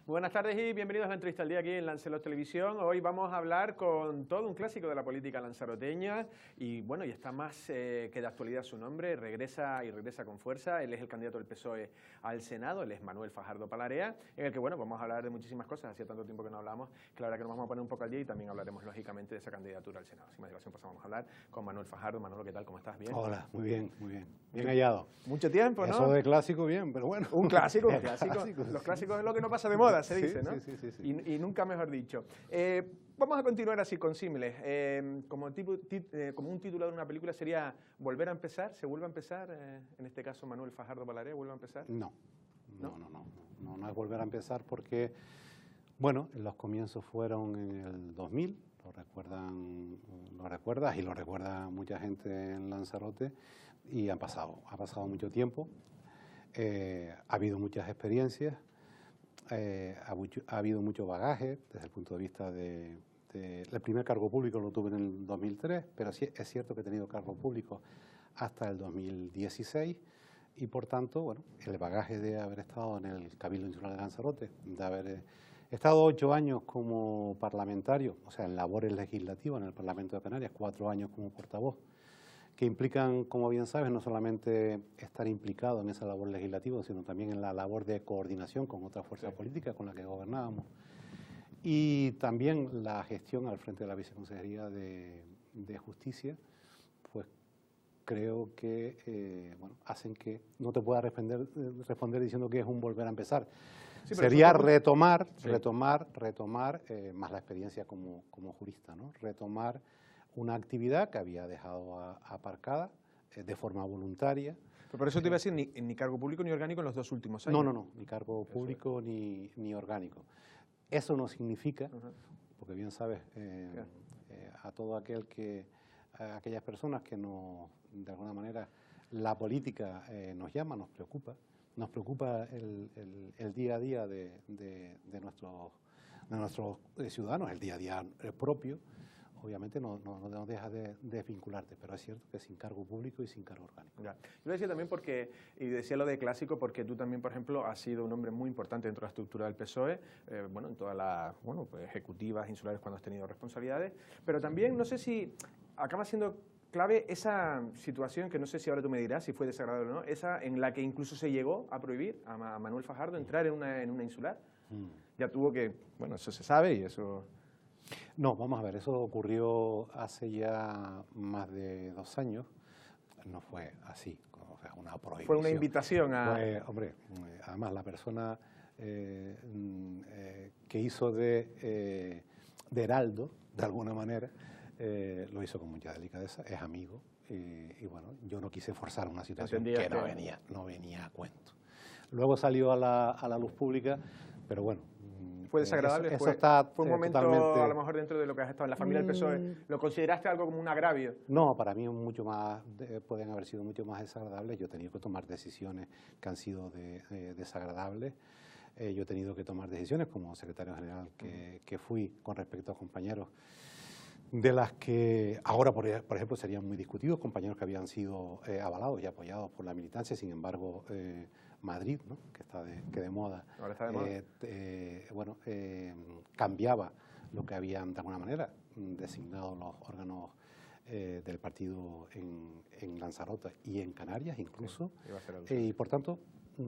Buenas tardes y bienvenidos a la entrevista al día aquí en Lancelot Televisión. Hoy vamos a hablar con todo un clásico de la política lanzaroteña y bueno, y está más que de actualidad su nombre, regresa con fuerza. Él es el candidato del PSOE al Senado, él es Manuel Fajardo Palarea, en el que bueno, vamos a hablar de muchísimas cosas, hacía tanto tiempo que no hablamos, que la verdad que nos vamos a poner un poco al día y también hablaremos lógicamente de esa candidatura al Senado. Sin más dilación pasamos a hablar con Manuel Fajardo. Manolo, ¿qué tal? ¿Cómo estás? ¿Bien? Hola, muy bien, muy bien. Bien hallado. Mucho tiempo, ¿no? Eso de clásico bien, pero bueno. Un clásico, un clásico. Los clásicos es lo que no pasa de moda, se dice, ¿no? Sí. Y nunca mejor dicho. Vamos a continuar así con símiles. Como un título de una película sería ¿Volver a empezar? ¿Se vuelve a empezar? En este caso, Manuel Fajardo Palarea, ¿vuelve a empezar? No es volver a empezar porque, bueno, los comienzos fueron en el 2000, lo recuerdas y lo recuerda mucha gente en Lanzarote, y ha pasado mucho tiempo, ha habido muchas experiencias, ha habido mucho bagaje desde el punto de vista el primer cargo público lo tuve en el 2003, pero sí es cierto que he tenido cargo público hasta el 2016 y por tanto, bueno, el bagaje de haber estado en el Cabildo Insular de Lanzarote, de haber estado 8 años como parlamentario, o sea, en labores legislativas en el Parlamento de Canarias, 4 años como portavoz, que implican, como bien sabes, no solamente estar implicado en esa labor legislativa, sino también en la labor de coordinación con otras fuerzas políticas con las que gobernábamos. Y también la gestión al frente de la Viceconsejería de Justicia, pues creo que bueno, hacen que no te pueda responder diciendo que es un volver a empezar. Sí, sería retomar más la experiencia como jurista, ¿no? Retomar una actividad que había dejado aparcada de forma voluntaria. Pero por eso te iba a decir, ni cargo público ni orgánico en los 2 últimos años. No, ni cargo público ni orgánico. Eso no significa, porque bien sabes, a todo aquellas personas que de alguna manera la política nos llama, nos preocupa el día a día de nuestros ciudadanos, el día a día propio. Obviamente no dejas de desvincularte, pero es cierto que sin cargo público y sin cargo orgánico. Ya. Yo lo decía también porque, y decía lo de clásico, porque tú también, por ejemplo, has sido un hombre muy importante dentro de la estructura del PSOE, bueno, en todas las pues, ejecutivas, insulares, cuando has tenido responsabilidades, pero también no sé si acaba siendo clave esa situación, que no sé si ahora tú me dirás si fue desagradable o no, esa en la que incluso se llegó a prohibir a Manuel Fajardo entrar en una insular. Ya tuvo que, bueno, eso se sabe y eso... No, vamos a ver, eso ocurrió hace ya más de 2 años, no fue así, o sea, una prohibición. Fue una invitación a... Hombre, además la persona que hizo de heraldo, de alguna manera, lo hizo con mucha delicadeza, es amigo, y bueno, yo no quise forzar una situación que no venía a cuento. Luego salió a la luz pública, pero bueno... ¿Fue desagradable? Eso está ¿Fue un momento, totalmente... a lo mejor dentro de lo que has estado en la familia del PSOE, lo consideraste algo como un agravio? No, para mí mucho más, pueden haber sido mucho más desagradables. Yo he tenido que tomar decisiones que han sido desagradables. Yo he tenido que tomar decisiones como secretario general que fui con respecto a compañeros de las que ahora, por ejemplo, serían muy discutidos, compañeros que habían sido avalados y apoyados por la militancia, sin embargo... Madrid, ¿no? Que está de moda, ahora está de moda. Cambiaba lo que habían de alguna manera designado los órganos del partido en Lanzarote y en Canarias incluso, y por tanto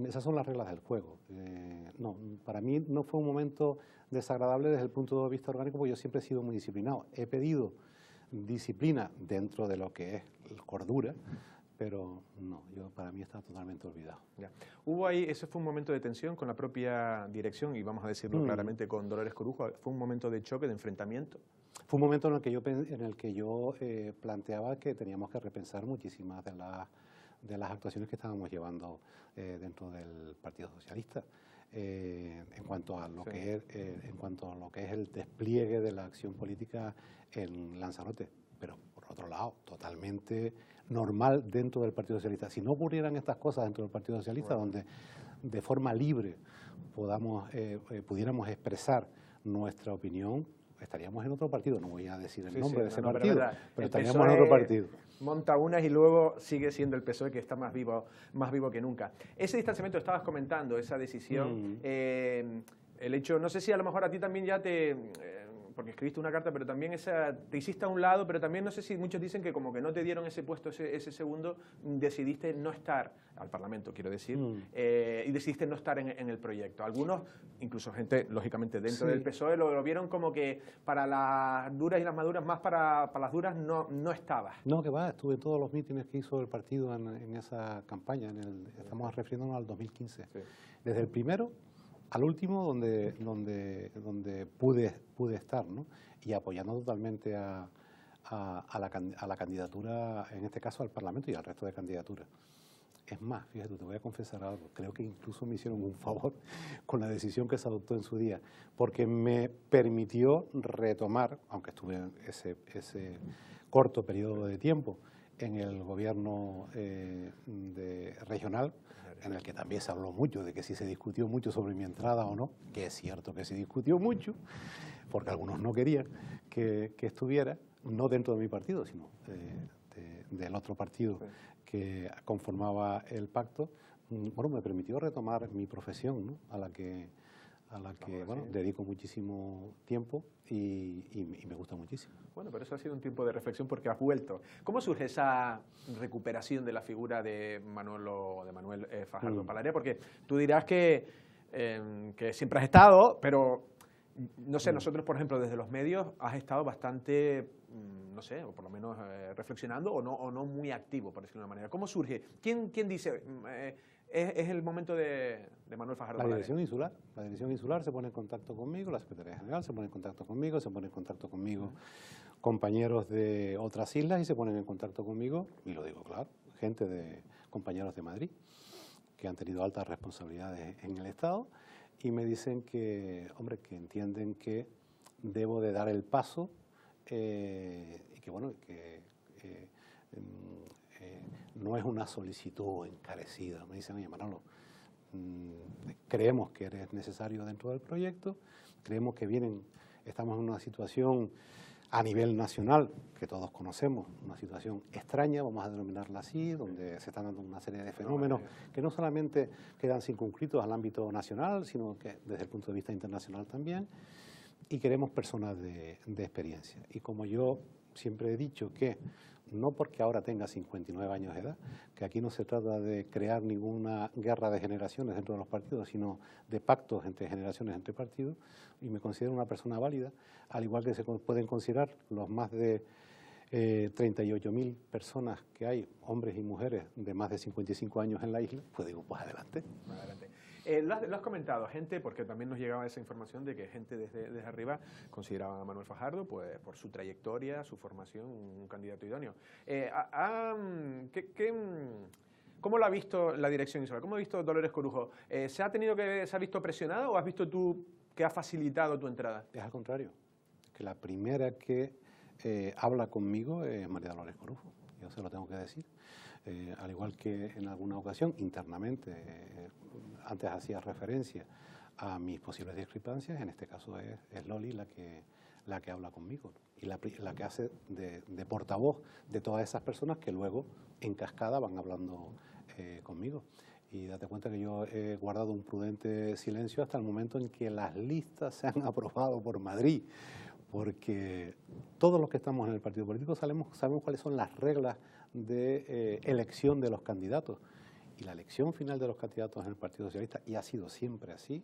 esas son las reglas del juego. No, para mí no fue un momento desagradable desde el punto de vista orgánico, porque yo siempre he sido muy disciplinado. He pedido disciplina dentro de lo que es cordura, pero no, para mí está totalmente olvidado. Ya. Hubo ahí, ese fue un momento de tensión con la propia dirección, y vamos a decirlo claramente con Dolores Corujo, fue un momento de choque, de enfrentamiento. Fue un momento en el que yo planteaba que teníamos que repensar muchísimas de las actuaciones que estábamos llevando dentro del Partido Socialista, en cuanto a lo que es el despliegue de la acción política en Lanzarote. Pero, por otro lado, totalmente normal dentro del Partido Socialista. Si no ocurrieran estas cosas dentro del Partido Socialista, donde de forma libre pudiéramos expresar nuestra opinión, estaríamos en otro partido. No voy a decir el nombre de ese partido, pero estaríamos en otro partido. Monta unas y luego sigue siendo el PSOE, que está más vivo que nunca. Ese distanciamiento estabas comentando, esa decisión... el hecho, no sé si a lo mejor a ti también ya porque escribiste una carta, pero también te hiciste a un lado, pero también no sé si muchos dicen que como que no te dieron ese puesto, ese segundo, decidiste no estar, al Parlamento quiero decir, y decidiste no estar en el proyecto. Algunos, incluso gente, lógicamente, dentro del PSOE, lo vieron como que para las duras y las maduras, más para las duras, no estabas. No, que va, estuve en todos los mítines que hizo el partido en esa campaña, estamos refiriéndonos al 2015. Sí. Desde el primero al último donde pude estar, ¿no? Y apoyando totalmente a la candidatura, en este caso al Parlamento y al resto de candidaturas. Es más, fíjate, te voy a confesar algo, creo que incluso me hicieron un favor con la decisión que se adoptó en su día, porque me permitió retomar, aunque estuve en ese corto periodo de tiempo en el gobierno regional, en el que también se habló mucho de que si se discutió mucho sobre mi entrada o no, que es cierto que se discutió mucho, porque algunos no querían que estuviera, no dentro de mi partido, sino del otro partido que conformaba el pacto. Bueno, me permitió retomar mi profesión, ¿no? a la que bueno, dedico muchísimo tiempo y me gusta muchísimo. Bueno, pero eso ha sido un tiempo de reflexión porque has vuelto. ¿Cómo surge esa recuperación de la figura de Manuel Fajardo Palarea? Porque tú dirás que siempre has estado, pero no sé, nosotros, por ejemplo, desde los medios has estado bastante, no sé, o por lo menos reflexionando o no muy activo, por decirlo de una manera. ¿Cómo surge? ¿Quién dice... Es el momento de Manuel Fajardo Palarea? La dirección insular se pone en contacto conmigo, la Secretaría General se pone en contacto conmigo, se pone en contacto conmigo compañeros de otras islas y se ponen en contacto conmigo, y lo digo claro, compañeros de Madrid, que han tenido altas responsabilidades en el Estado, y me dicen que, hombre, que entienden que debo de dar el paso y que, bueno, no es una solicitud encarecida. Me dicen, oye, Manolo, creemos que eres necesario dentro del proyecto, creemos que estamos en una situación a nivel nacional, que todos conocemos, una situación extraña, vamos a denominarla así, donde se están dando una serie de fenómenos que no solamente quedan circunscritos al ámbito nacional, sino que desde el punto de vista internacional también, y queremos personas de experiencia. Y como yo siempre he dicho que no porque ahora tenga 59 años de edad, que aquí no se trata de crear ninguna guerra de generaciones dentro de los partidos, sino de pactos entre generaciones, entre partidos, y me considero una persona válida, al igual que se pueden considerar los más de 38.000 personas que hay, hombres y mujeres de más de 55 años en la isla, pues digo, pues adelante. Adelante. Lo has comentado, gente, porque también nos llegaba esa información de que gente desde arriba consideraba a Manuel Fajardo, pues por su trayectoria, su formación, un candidato idóneo. ¿Cómo lo ha visto la dirección insular? ¿Cómo ha visto Dolores Corujo? ¿Se ha visto presionada o has visto tú que ha facilitado tu entrada? Es al contrario, que la primera que habla conmigo es María Dolores Corujo, yo se lo tengo que decir. Al igual que en alguna ocasión, internamente, antes hacía referencia a mis posibles discrepancias, en este caso es Loli la que habla conmigo y la que hace de portavoz de todas esas personas que luego en cascada van hablando conmigo. Y date cuenta que yo he guardado un prudente silencio hasta el momento en que las listas se han aprobado por Madrid, porque todos los que estamos en el partido político sabemos cuáles son las reglas de elección de los candidatos. Y la elección final de los candidatos en el Partido Socialista, y ha sido siempre así,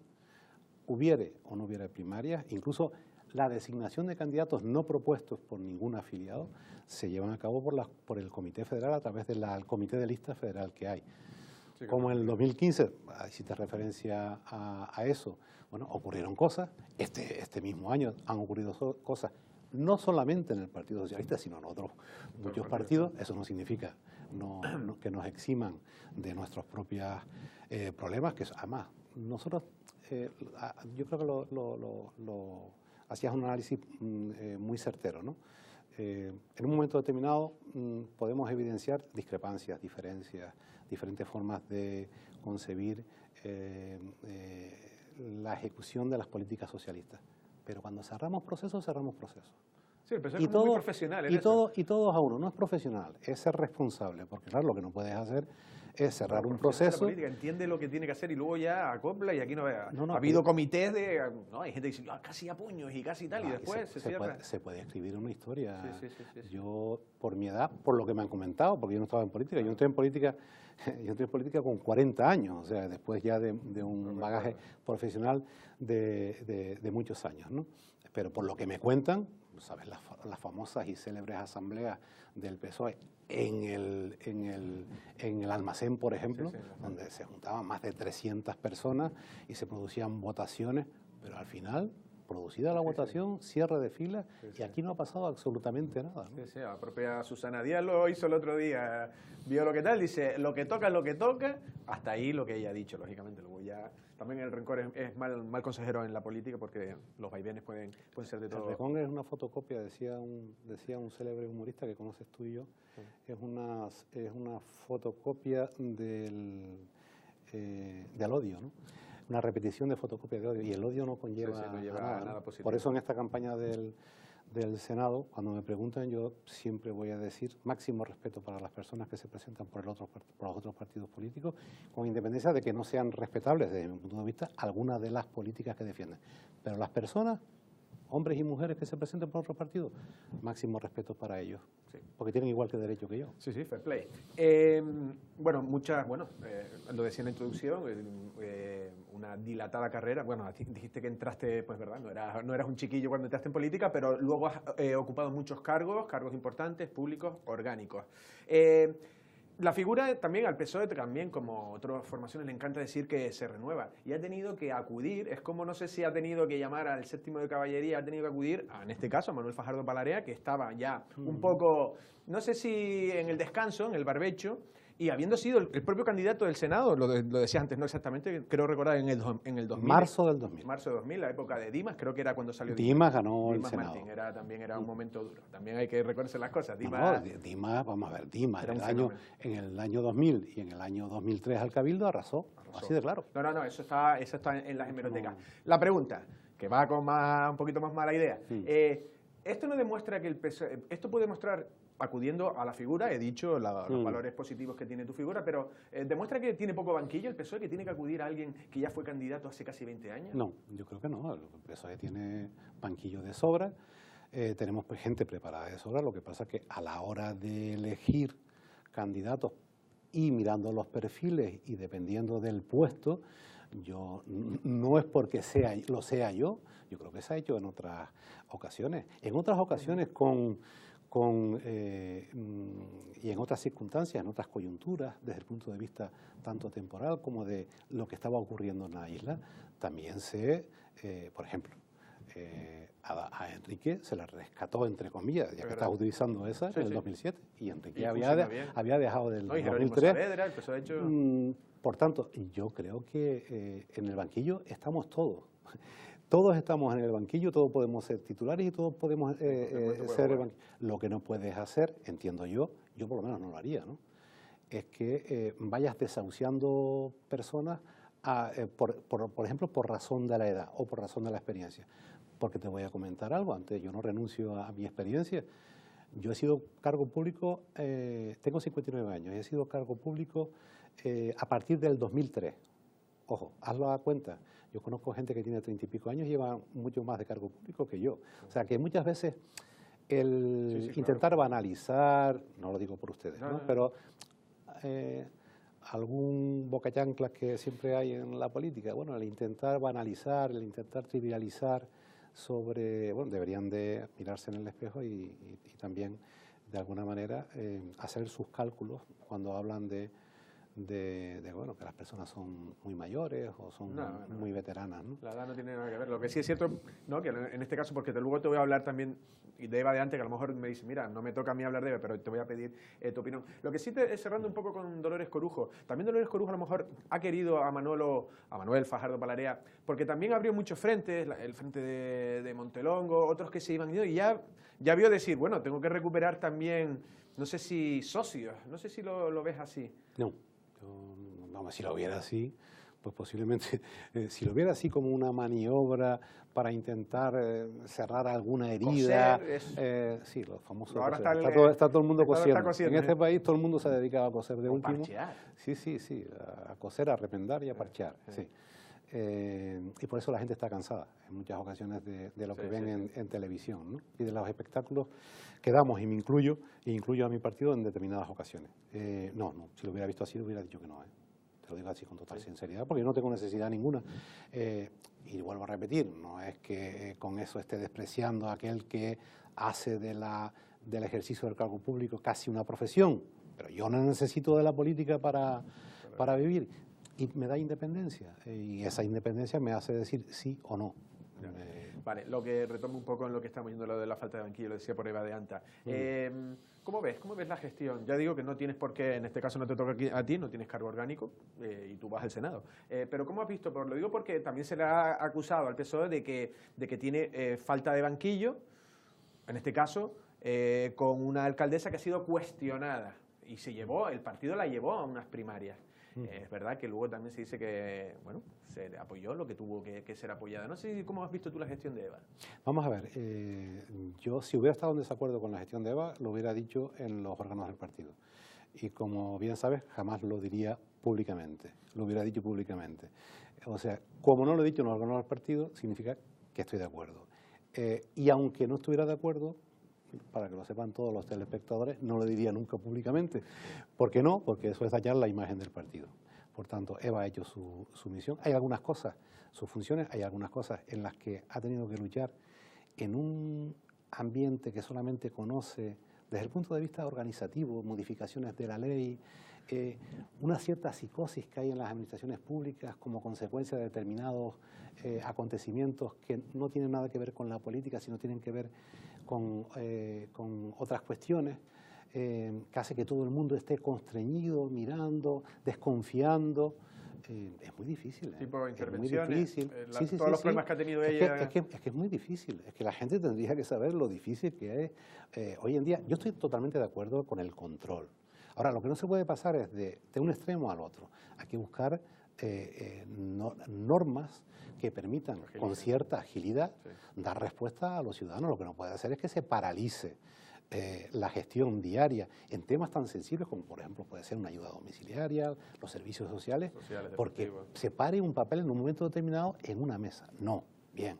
hubiere o no hubiere primarias, incluso la designación de candidatos no propuestos por ningún afiliado, se llevan a cabo por el Comité Federal a través del Comité de Lista Federal que hay. Sí, como en el 2015, hiciste referencia a eso, bueno, ocurrieron cosas, este mismo año han ocurrido cosas, no solamente en el Partido Socialista, sino en otros muchos partidos. Eso no significa que nos eximan de nuestros propios problemas, que además nosotros, yo creo que hacías un análisis muy certero, ¿no? En un momento determinado podemos evidenciar discrepancias, diferencias, diferentes formas de concebir la ejecución de las políticas socialistas. Pero cuando cerramos procesos, cerramos procesos. Sí, el PSOE es como muy profesional en eso. Y todos a uno, no es profesional, es ser responsable, porque claro, lo que no puedes hacer es cerrar un proceso. La política entiende lo que tiene que hacer y luego ya acopla y aquí no vea. No, ha habido comités de... No, hay gente que dice, casi a puños y casi tal, y después se cierra. Se puede escribir una historia. Sí. Yo, por mi edad, por lo que me han comentado, porque yo no estaba en política, yo entré en política con 40 años, o sea, después ya de un bagaje profesional de muchos años, ¿no? Pero por lo que me cuentan, ¿sabes? Las famosas y célebres asambleas del PSOE en el almacén, por ejemplo, donde se juntaban más de 300 personas y se producían votaciones, pero al final, producida la votación, cierre de filas, y aquí no ha pasado absolutamente nada, ¿no? Sí, la propia Susana Díaz lo hizo el otro día, vio lo que tal, dice, lo que toca es lo que toca, hasta ahí lo que ella ha dicho, lógicamente, luego ya... También el rencor es mal consejero en la política porque los vaivenes pueden ser de todo. El rencor es una fotocopia, decía un célebre humorista que conoces tú y yo, es una fotocopia del odio, ¿no? Una repetición de fotocopia de odio, y el odio no conlleva, no lleva nada positivo. Por eso en esta campaña del Senado, cuando me preguntan, yo siempre voy a decir máximo respeto para las personas que se presentan por los otros partidos políticos, con independencia de que no sean respetables desde mi punto de vista algunas de las políticas que defienden. Pero las personas, hombres y mujeres que se presenten por otros partidos, máximo respeto para ellos, porque tienen igual que derecho que yo. Sí, fair play. Bueno, lo decía en la introducción, una dilatada carrera. Bueno, dijiste que entraste, pues verdad, no eras un chiquillo cuando entraste en política, pero luego has ocupado muchos cargos importantes, públicos, orgánicos. La figura también al PSOE, también como otras formaciones, le encanta decir que se renueva. Y ha tenido que acudir, es como no sé si ha tenido que llamar al séptimo de caballería, ha tenido que acudir, en este caso, a Manuel Fajardo Palarea, que estaba ya un poco, no sé si en el descanso, en el barbecho, y habiendo sido el propio candidato del Senado, lo decías antes, no exactamente, creo recordar en el 2000. Marzo del 2000. Marzo de 2000, la época de Dimas, creo que era cuando salió Dimas ganó el Senado. Martín, también era un momento duro. También hay que reconocer las cosas. Dimas, vamos a ver, Dimas en el año 2000 y en el año 2003 al Cabildo arrasó. Así de claro. No, eso está en las hemerotecas. La pregunta, que va con un poquito más mala idea. Esto no demuestra que el PSOE... Esto puede mostrar, acudiendo a la figura, he dicho los valores positivos que tiene tu figura, pero ¿demuestra que tiene poco banquillo el PSOE, que tiene que acudir a alguien que ya fue candidato hace casi 20 años? No, yo creo que no. El PSOE tiene banquillo de sobra, tenemos gente preparada de sobra, lo que pasa es que a la hora de elegir candidatos y mirando los perfiles y dependiendo del puesto, yo no es porque lo sea yo creo que se ha hecho en otras ocasiones. En otras ocasiones y en otras circunstancias, en otras coyunturas, desde el punto de vista tanto temporal como de lo que estaba ocurriendo en la isla, también por ejemplo, a Enrique se le rescató, entre comillas, ya que estás utilizando esa, en el 2007, y Enrique había dejado del 2003. Por tanto, yo creo que en el banquillo estamos todos. Todos estamos en el banquillo, todos podemos ser titulares y todos podemos ser el banquillo. Lo que no puedes hacer, entiendo yo por lo menos no lo haría, ¿no? Es que vayas desahuciando personas, por ejemplo, por razón de la edad o por razón de la experiencia. Porque te voy a comentar algo, antes yo no renuncio a mi experiencia. Yo he sido cargo público, tengo 59 años, he sido cargo público a partir del 2003. Ojo, hazlo a cuenta. Yo conozco gente que tiene 30 y pico años y lleva mucho más de cargo público que yo. O sea, que muchas veces intentar banalizar, no lo digo por ustedes, ¿no? Pero algún bocachanclas que siempre hay en la política, bueno, el intentar banalizar, el intentar trivializar deberían de mirarse en el espejo y también, de alguna manera, hacer sus cálculos cuando hablan de que las personas son muy mayores o son muy veteranas, ¿no? La edad no tiene nada que ver. Lo que sí es cierto, ¿no? Que en este caso, porque luego te voy a hablar también de Eva de antes, que a lo mejor me dice, mira, no me toca a mí hablar de Eva, pero te voy a pedir tu opinión. Lo que sí, cerrando un poco con Dolores Corujo, también Dolores Corujo a lo mejor ha querido a Manuel Fajardo Palarea, porque también abrió muchos frentes, el frente de Montelongo, otros que se iban y ya vio decir, bueno, tengo que recuperar también, no sé si socios, no sé si lo ves así. No. Vamos, si lo viera así, pues posiblemente, si lo viera así como una maniobra para intentar cerrar alguna herida, sí, los famosos ahora está todo el mundo cosiendo. cosiendo. En este país todo el mundo se ha dedicado a coser de último. Parchear. Sí, a coser, a remendar y a parchear, sí. Y por eso la gente está cansada en muchas ocasiones de lo que ven en televisión, ¿no? Y de los espectáculos que damos, y me incluyo a mi partido en determinadas ocasiones. No, si lo hubiera visto así, lo hubiera dicho que no, te lo digo así con total sinceridad, porque yo no tengo necesidad ninguna. Y vuelvo a repetir, no es que con eso esté despreciando a aquel que hace del ejercicio del cargo público casi una profesión, pero yo no necesito de la política para vivir. Y me da independencia, y esa independencia me hace decir sí o no. Vale, lo que retomo un poco en lo que estamos viendo, lo de la falta de banquillo, lo decía por Eva de Anta. ¿Cómo ves la gestión? Ya digo que no tienes por qué, en este caso no te toca a ti, no tienes cargo orgánico y tú vas al Senado. Pero ¿cómo has visto? Pues lo digo porque también se le ha acusado al PSOE de que tiene falta de banquillo, en este caso, con una alcaldesa que ha sido cuestionada y el partido la llevó a unas primarias. Es verdad que luego también se dice que, bueno, se le apoyó lo que tuvo que ser apoyada. No sé cómo has visto tú la gestión de Eva. Vamos a ver, yo si hubiera estado en desacuerdo con la gestión de Eva, lo hubiera dicho en los órganos del partido. Y como bien sabes, jamás lo diría públicamente, lo hubiera dicho públicamente. O sea, como no lo he dicho en los órganos del partido, significa que estoy de acuerdo. Y aunque no estuviera de acuerdo, para que lo sepan todos los telespectadores, no lo diría nunca públicamente. ¿Por qué no? Porque eso es dañar la imagen del partido. Por tanto, Eva ha hecho su misión. Hay algunas cosas, sus funciones, hay algunas cosas en las que ha tenido que luchar en un ambiente que solamente conoce, desde el punto de vista organizativo, modificaciones de la ley, una cierta psicosis que hay en las administraciones públicas como consecuencia de determinados acontecimientos que no tienen nada que ver con la política, sino tienen que ver con otras cuestiones, que hace que todo el mundo esté constreñido, mirando, desconfiando. Es muy difícil. Tipo de intervenciones, es muy difícil. Todos los problemas que ha tenido ella. Es que es muy difícil, es que la gente tendría que saber lo difícil que es. Hoy en día, yo estoy totalmente de acuerdo con el control. Ahora, lo que no se puede pasar es de un extremo al otro. Hay que buscar normas que permitan con cierta agilidad dar respuesta a los ciudadanos. Lo que no puede hacer es que se paralice la gestión diaria en temas tan sensibles como, por ejemplo, puede ser una ayuda domiciliaria, los servicios sociales porque se pare un papel en un momento determinado en una mesa. No. Bien.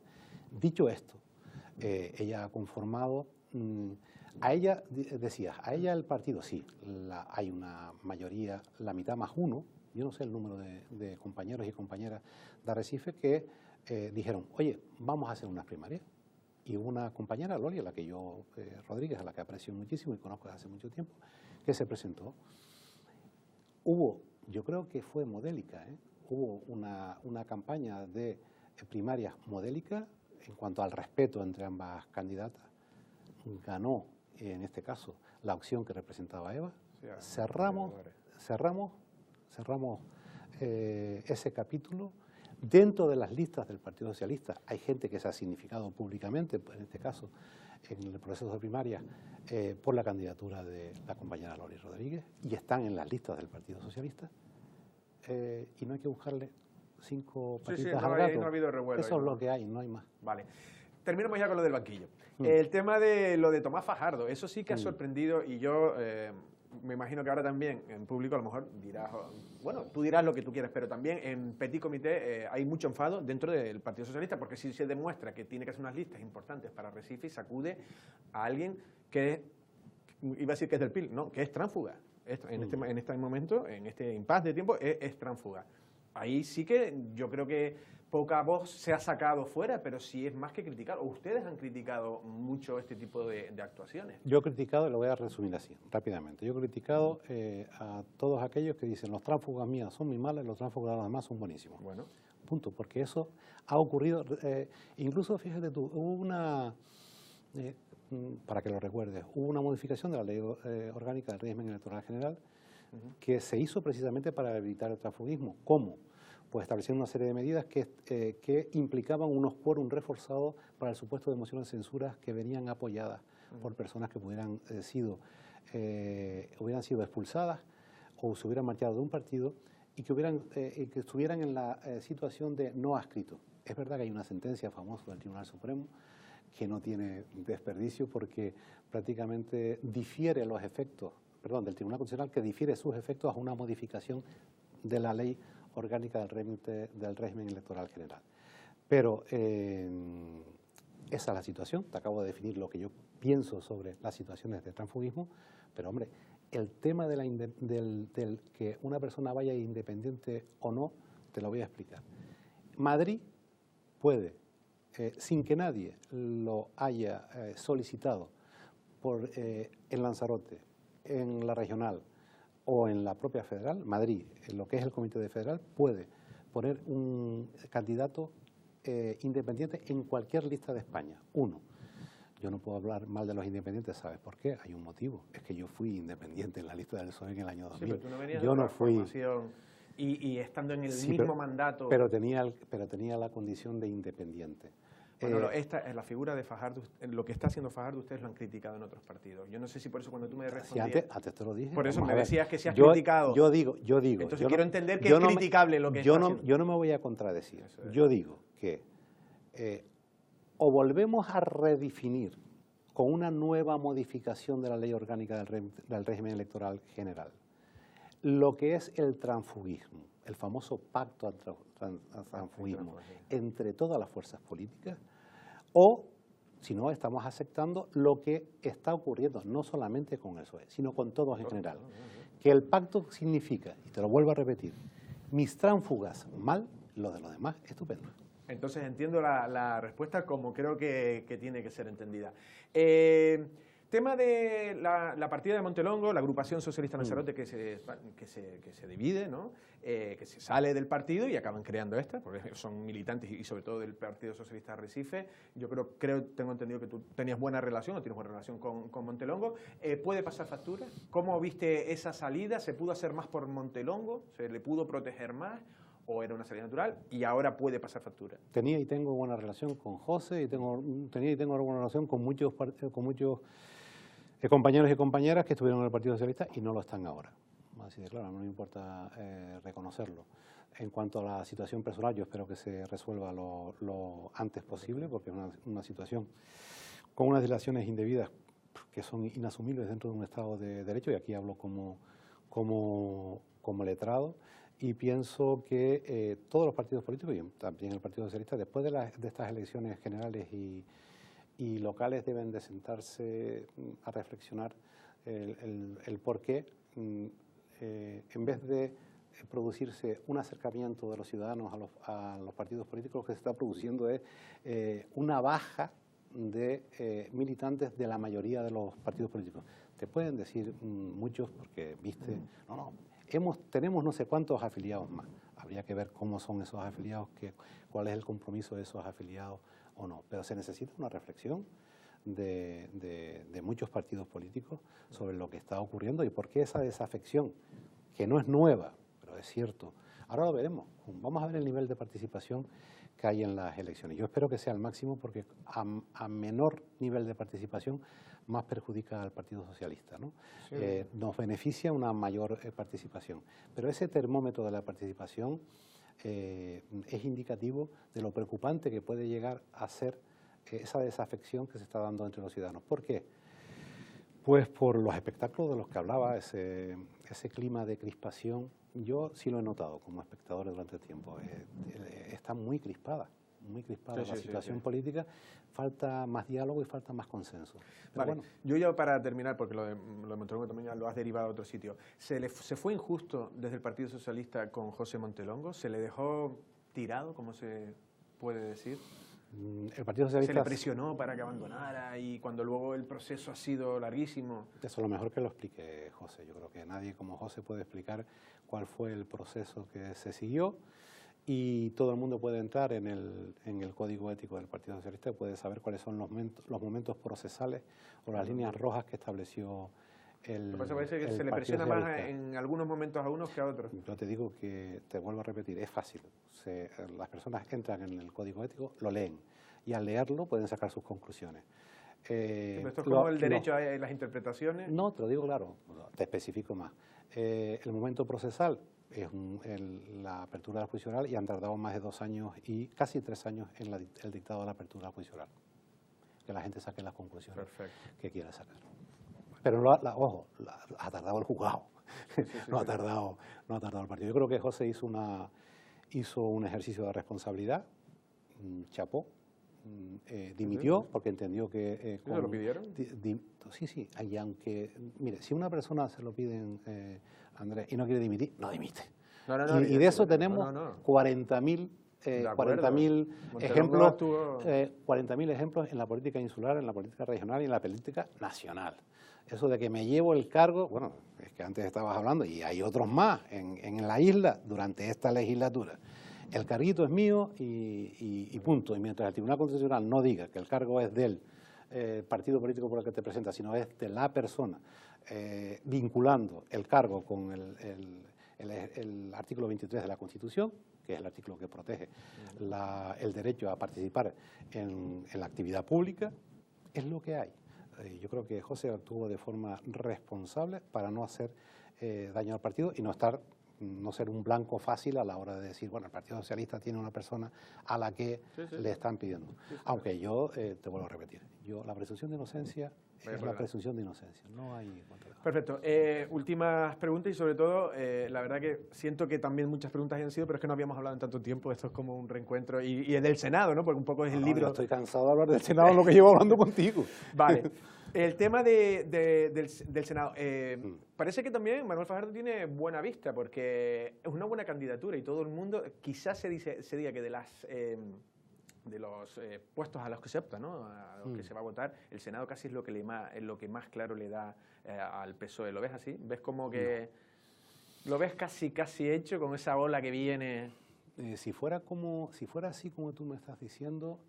Dicho esto, ella ha conformado... a ella, decías, a ella el partido, sí, hay una mayoría, la mitad más uno, yo no sé el número de compañeros y compañeras de Arrecife que dijeron, oye, vamos a hacer unas primarias. Y una compañera, Loli, Rodríguez, a la que aprecio muchísimo y conozco desde hace mucho tiempo, que se presentó. Yo creo que fue modélica, hubo una campaña de primarias modélica en cuanto al respeto entre ambas candidatas. Ganó, en este caso, la opción que representaba a Eva. Sí, cerramos ese capítulo. Dentro de las listas del Partido Socialista hay gente que se ha significado públicamente, en este caso, en el proceso de primaria, por la candidatura de la compañera Loli Rodríguez, y están en las listas del Partido Socialista, y no hay que buscarle 5 patitas al gato. No ha habido revuelo. Eso es lo que hay, no hay más. Vale. Terminamos ya con lo del banquillo. El tema de lo de Tomás Fajardo, eso sí que ha sorprendido, y yo me imagino que ahora también en público a lo mejor dirás, bueno, tú dirás lo que tú quieras, pero también en Petit Comité hay mucho enfado dentro del Partido Socialista, porque si se demuestra que tiene que hacer unas listas importantes para Arrecife y sacude a alguien que, iba a decir que es del PIL, no, que es tránsfuga. En este momento, en este impasse de tiempo, es tránsfuga. Ahí sí que yo creo que poca voz se ha sacado fuera, pero sí es más que criticar. Ustedes han criticado mucho este tipo de actuaciones. Yo he criticado, y lo voy a resumir así, rápidamente. Yo he criticado a todos aquellos que dicen los tránsfugas mías son muy malas y los tránsfugas de los demás son buenísimos. Bueno. Punto, porque eso ha ocurrido. Incluso, fíjate tú, hubo una, para que lo recuerdes, hubo una modificación de la ley orgánica del régimen electoral general que se hizo precisamente para evitar el transfugismo. ¿Cómo? Pues establecieron una serie de medidas que implicaban unos quórum reforzados para el supuesto de mociones de censura que venían apoyadas por personas que hubieran sido expulsadas o se hubieran marchado de un partido y que estuvieran en la situación de no adscrito. Es verdad que hay una sentencia famosa del Tribunal Supremo que no tiene desperdicio porque prácticamente difiere los efectos, perdón, del Tribunal Constitucional, que difiere sus efectos a una modificación de la ley orgánica del régimen electoral general. Pero esa es la situación. Te acabo de definir lo que yo pienso sobre las situaciones de transfugismo, pero hombre, el tema del que una persona vaya independiente o no, te lo voy a explicar. Madrid puede, sin que nadie lo haya solicitado en Lanzarote, en la regional o en la propia federal, Madrid, en lo que es el Comité de Federal, puede poner un candidato independiente en cualquier lista de España. Uno, yo no puedo hablar mal de los independientes, ¿sabes por qué? Hay un motivo, es que yo fui independiente en la lista del PSOE en el año 2000. Sí, pero tú no venías yo de no fui formación y estando en el mismo mandato. Pero tenía la condición de independiente. Bueno, esta es la figura de Fajardo, lo que está haciendo Fajardo, ustedes lo han criticado en otros partidos. Yo no sé si por eso cuando tú me respondías... Sí, antes te lo dije. Por eso me decías que se has criticado. Yo digo. Entonces quiero entender que es criticable lo que está haciendo. Yo no me voy a contradecir. Yo digo que o volvemos a redefinir con una nueva modificación de la ley orgánica del régimen electoral general lo que es el transfugismo, el famoso pacto transfugismo entre todas las fuerzas políticas, o si no, estamos aceptando lo que está ocurriendo, no solamente con el PSOE, sino con todos en general. Que el pacto significa, y te lo vuelvo a repetir, mis tránsfugas mal, lo de los demás estupendo. Entonces entiendo la respuesta como creo que tiene que ser entendida. Tema de la partida de Montelongo, la agrupación socialista Lanzarote que se divide, ¿no? Que se sale del partido y acaban creando esta, porque son militantes y sobre todo del Partido Socialista de Arrecife. Yo tengo entendido que tú tenías buena relación o tienes buena relación con Montelongo. ¿Puede pasar factura? ¿Cómo viste esa salida? ¿Se pudo hacer más por Montelongo? ¿Se le pudo proteger más? ¿O era una salida natural y ahora puede pasar factura? Tenía y tengo buena relación con José y tenía y tengo buena relación con muchos compañeros y compañeras que estuvieron en el Partido Socialista y no lo están ahora. Así de claro, no me importa reconocerlo. En cuanto a la situación personal, yo espero que se resuelva lo antes posible, porque es una situación con unas dilaciones indebidas que son inasumibles dentro de un Estado de Derecho, y aquí hablo como letrado. Y pienso que todos los partidos políticos, y también el Partido Socialista, después de estas elecciones generales y locales, deben de sentarse a reflexionar el por qué, en vez de producirse un acercamiento de los ciudadanos a los partidos políticos, lo que se está produciendo es una baja de militantes de la mayoría de los partidos políticos. Te pueden decir muchos, porque viste, tenemos no sé cuántos afiliados más. Habría que ver cómo son esos afiliados, cuál es el compromiso de esos afiliados o no. Pero se necesita una reflexión de muchos partidos políticos sobre lo que está ocurriendo y por qué esa desafección, que no es nueva, pero es cierto. Ahora lo veremos. Vamos a ver el nivel de participación que hay en las elecciones. Yo espero que sea el máximo, porque a menor nivel de participación más perjudica al Partido Socialista, ¿no? Sí. Nos beneficia una mayor participación. Pero ese termómetro de la participación es indicativo de lo preocupante que puede llegar a ser esa desafección que se está dando entre los ciudadanos. ¿Por qué? Pues por los espectáculos de los que hablaba, ese clima de crispación. Yo sí lo he notado como espectador durante el tiempo. Está muy crispada la situación política. Falta más diálogo y falta más consenso. Vale. Bueno. Yo ya para terminar, porque lo de Montelongo también ya lo has derivado a otro sitio, ¿se fue injusto desde el Partido Socialista con José Montelongo? ¿Se le dejó tirado, como se puede decir? El Partido Socialista se le presionó para que abandonara y cuando luego el proceso ha sido larguísimo. Eso es lo mejor que lo explique José. Yo creo que nadie como José puede explicar cuál fue el proceso que se siguió, y todo el mundo puede entrar en el código ético del Partido Socialista y puede saber cuáles son los momentos procesales o las líneas rojas que estableció el parece que se le presiona más en algunos momentos a unos que a otros. Yo te digo que, te vuelvo a repetir, es fácil. Las personas entran en el código ético, lo leen, y al leerlo pueden sacar sus conclusiones. ¿Esto es como el derecho a las interpretaciones? No, te lo digo claro, te especifico más. El momento procesal es la apertura del juicio oral y han tardado más de 2 años y casi 3 años en el dictado de la apertura del juicio oral. Que la gente saque las conclusiones que quiera sacar. Pero ojo, ha tardado el juzgado, no ha tardado el partido. Yo creo que José hizo un ejercicio de responsabilidad, chapó, dimitió porque entendió que... ¿Se lo pidieron? Sí, y aunque, mire, si una persona se lo piden, Andrés, y no quiere dimitir, no dimite. Y de eso tenemos 40.000 ejemplos, 40.000 ejemplos en la política insular, en la política regional y en la política nacional. Eso de que me llevo el cargo, bueno, es que antes estabas hablando, y hay otros más en la isla durante esta legislatura. El carguito es mío y punto. Y mientras el Tribunal Constitucional no diga que el cargo es del partido político por el que te presentas, sino es de la persona, vinculando el cargo con el artículo 23 de la Constitución, que es el artículo que protege el derecho a participar en la actividad pública, es lo que hay. Yo creo que José actuó de forma responsable para no hacer daño al partido y no ser un blanco fácil a la hora de decir, bueno, el Partido Socialista tiene una persona a la que le están pidiendo. Aunque yo, te vuelvo a repetir, la presunción de inocencia es la presunción de inocencia, no hay... Perfecto. Últimas preguntas y sobre todo, la verdad que siento que también muchas preguntas han sido, pero es que no habíamos hablado en tanto tiempo, esto es como un reencuentro, y el del Senado, ¿no? Porque un poco es el libro... Estoy cansado de hablar del Senado, lo que llevo hablando contigo. Vale. El tema del Senado, parece que también Manuel Fajardo tiene buena vista, porque es una buena candidatura y todo el mundo, quizás se diga que de los puestos a los que se opta, ¿no? A los que se va a votar, el Senado casi es lo que más claro le da al PSOE. ¿Lo ves así? ¿Ves como que lo ves casi hecho con esa ola que viene? Si fuera así como tú me estás diciendo,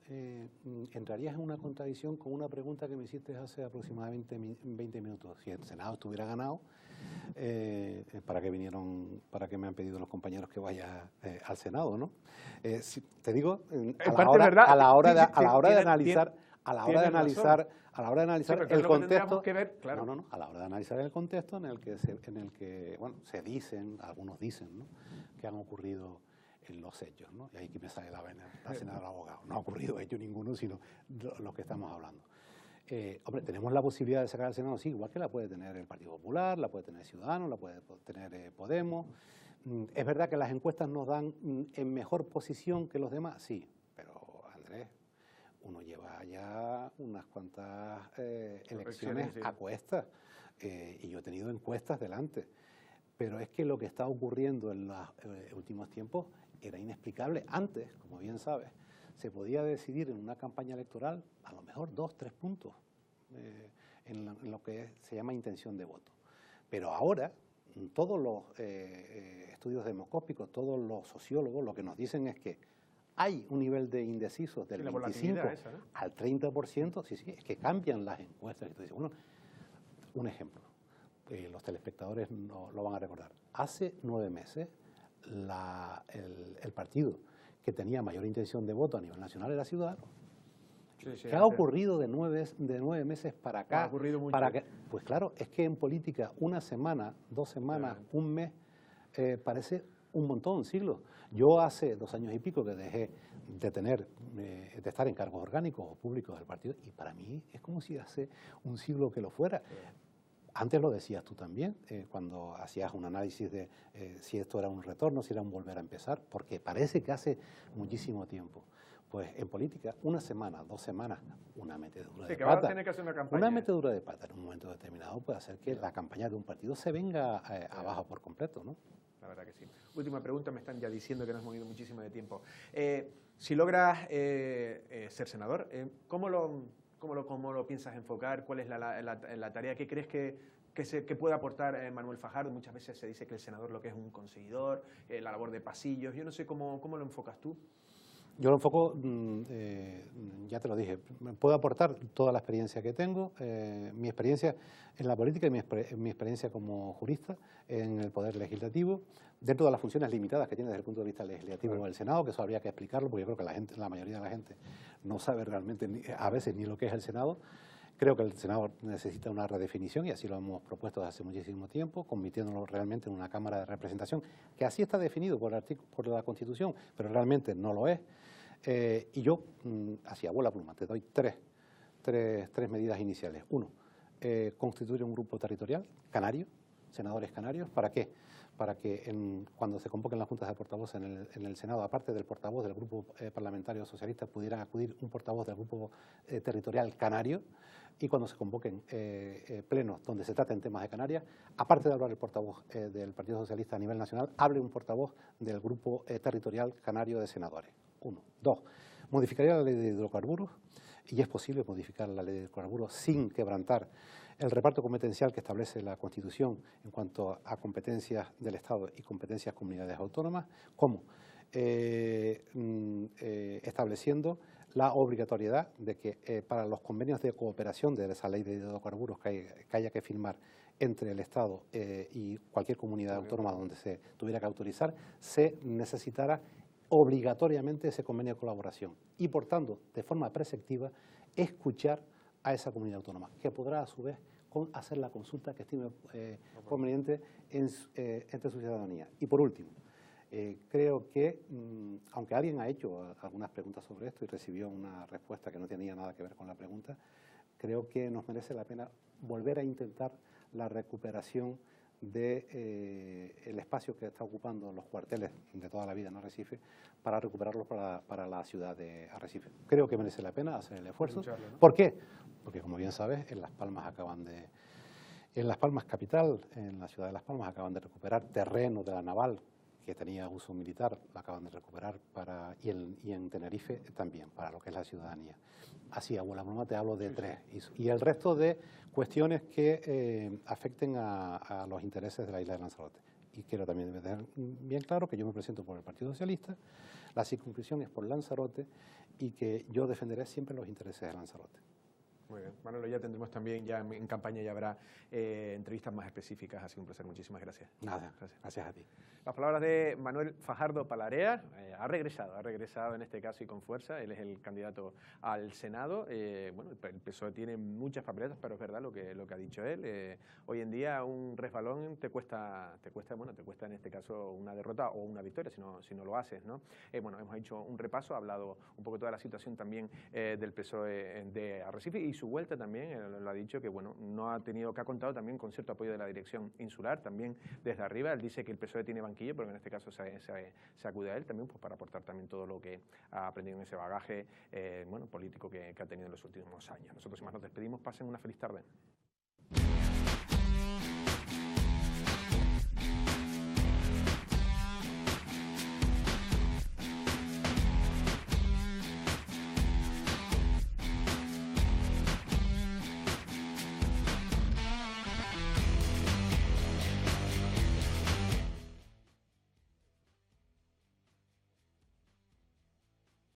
entrarías en una contradicción con una pregunta que me hiciste hace aproximadamente 20 minutos. Si el Senado estuviera ganado, ¿para qué me han pedido los compañeros que vaya al Senado, no? Te digo, a la hora de analizar el contexto, a la hora de analizar el contexto en el que se dicen, algunos dicen, ¿no?, que han ocurrido en los hechos, ¿no? Y aquí me sale la vena del abogado. No ha ocurrido hecho ninguno, sino los que estamos hablando. Hombre, tenemos la posibilidad de sacar al Senado, sí, igual que la puede tener el Partido Popular, la puede tener Ciudadanos, la puede tener Podemos. Es verdad que las encuestas nos dan en mejor posición que los demás, sí, pero Andrés, uno lleva ya unas cuantas elecciones a cuestas y yo he tenido encuestas delante. Pero es que lo que está ocurriendo en los últimos tiempos era inexplicable. Antes, como bien sabes, se podía decidir en una campaña electoral a lo mejor 2, 3 puntos en lo que se llama intención de voto. Pero ahora, todos los estudios demoscópicos, todos los sociólogos, lo que nos dicen es que hay un nivel de indecisos del 25 al 30%, sí, es que cambian las encuestas. Entonces, bueno, un ejemplo. Los telespectadores no lo van a recordar. Hace 9 meses, el partido que tenía mayor intención de voto a nivel nacional era Ciudadanos. ¿Qué ha ocurrido de 9 meses para acá? Ha ocurrido mucho. Pues claro, es que en política una semana, 2 semanas, un mes, parece un montón, siglos. Yo hace 2 años y pico que dejé de estar en cargos orgánicos o públicos del partido, y para mí es como si hace un siglo que lo fuera. Antes lo decías tú también, cuando hacías un análisis de si esto era un retorno, si era un volver a empezar, porque parece que hace muchísimo tiempo. Pues en política, 1 semana, 2 semanas, una metedura de pata. Tiene que hacer una campaña. Una metedura de pata en un momento determinado puede hacer que la campaña de un partido se venga abajo por completo, ¿no? La verdad que sí. Última pregunta, me están ya diciendo que nos hemos ido muchísimo de tiempo. Si logras ser senador, ¿cómo lo piensas enfocar? ¿Cuál es la tarea? ¿Qué crees que puede aportar Manuel Fajardo? Muchas veces se dice que el senador lo que es un conseguidor, la labor de pasillos. Yo no sé cómo lo enfocas tú. Yo lo enfoco, ya te lo dije, puedo aportar toda la experiencia que tengo, mi experiencia en la política y mi experiencia como jurista en el Poder Legislativo, dentro de las funciones limitadas que tiene desde el punto de vista legislativo del Senado, que eso habría que explicarlo, porque yo creo que la mayoría de la gente no sabe realmente a veces ni lo que es el Senado. Creo que el Senado necesita una redefinición y así lo hemos propuesto desde hace muchísimo tiempo, convirtiéndolo realmente en una Cámara de Representación, que así está definido por la Constitución, pero realmente no lo es. Y yo, así a bola pluma, te doy tres medidas iniciales. Uno, constituir un grupo territorial canario, senadores canarios. ¿Para qué? Para que cuando se convoquen las juntas de portavoces en el Senado, aparte del portavoz del grupo parlamentario socialista, pudieran acudir un portavoz del grupo territorial canario, y cuando se convoquen plenos donde se traten temas de Canarias, aparte de hablar el portavoz del Partido Socialista a nivel nacional, hable un portavoz del grupo territorial canario de senadores. Uno. Dos, modificaría la ley de hidrocarburos, y es posible modificar la ley de hidrocarburos sin quebrantar el reparto competencial que establece la Constitución en cuanto a competencias del Estado y competencias comunidades autónomas, como estableciendo la obligatoriedad de que para los convenios de cooperación de esa ley de hidrocarburos que haya que firmar entre el Estado y cualquier comunidad autónoma donde se tuviera que autorizar, se necesitara obligatoriamente ese convenio de colaboración y, por tanto, de forma preceptiva, escuchar a esa comunidad autónoma, que podrá a su vez hacer la consulta que estime conveniente entre su ciudadanía. Y por último, creo que, aunque alguien ha hecho algunas preguntas sobre esto y recibió una respuesta que no tenía nada que ver con la pregunta, creo que nos merece la pena volver a intentar la recuperación del espacio que está ocupando los cuarteles de toda la vida en Arrecife, para recuperarlo para la ciudad de Arrecife. Creo que merece la pena hacer el esfuerzo. ¿No? ¿Por qué? Porque, como bien sabes, en Las Palmas capital, en la ciudad de Las Palmas, acaban de recuperar terreno de la naval que tenía uso militar, lo acaban de recuperar y en Tenerife también, para lo que es la ciudadanía. Así, a bola pluma te hablo de tres. Y el resto de cuestiones que afecten a los intereses de la isla de Lanzarote. Y quiero también dejar bien claro que yo me presento por el Partido Socialista, la circunscripción es por Lanzarote y que yo defenderé siempre los intereses de Lanzarote. Muy bien. Manolo, ya tendremos también, ya en campaña ya habrá entrevistas más específicas. Ha sido un placer. Muchísimas gracias. Nada, gracias a ti. Las palabras de Manuel Fajardo Palarea. Ha regresado en este caso y con fuerza. Él es el candidato al Senado. Bueno, el PSOE tiene muchas papeletas, pero es verdad lo que ha dicho él. Hoy en día un resbalón te cuesta en este caso una derrota o una victoria si no lo haces, ¿no? Bueno, hemos hecho un repaso, ha hablado un poco de toda la situación también del PSOE de Arrecife y su vuelta también, lo ha dicho que bueno, que ha contado también con cierto apoyo de la dirección insular, también desde arriba. Él dice que el PSOE tiene banquillo, porque en este caso se acude a él también pues, para aportar también todo lo que ha aprendido en ese bagaje político que ha tenido en los últimos años. Nosotros, sin más, nos despedimos. Pasen una feliz tarde.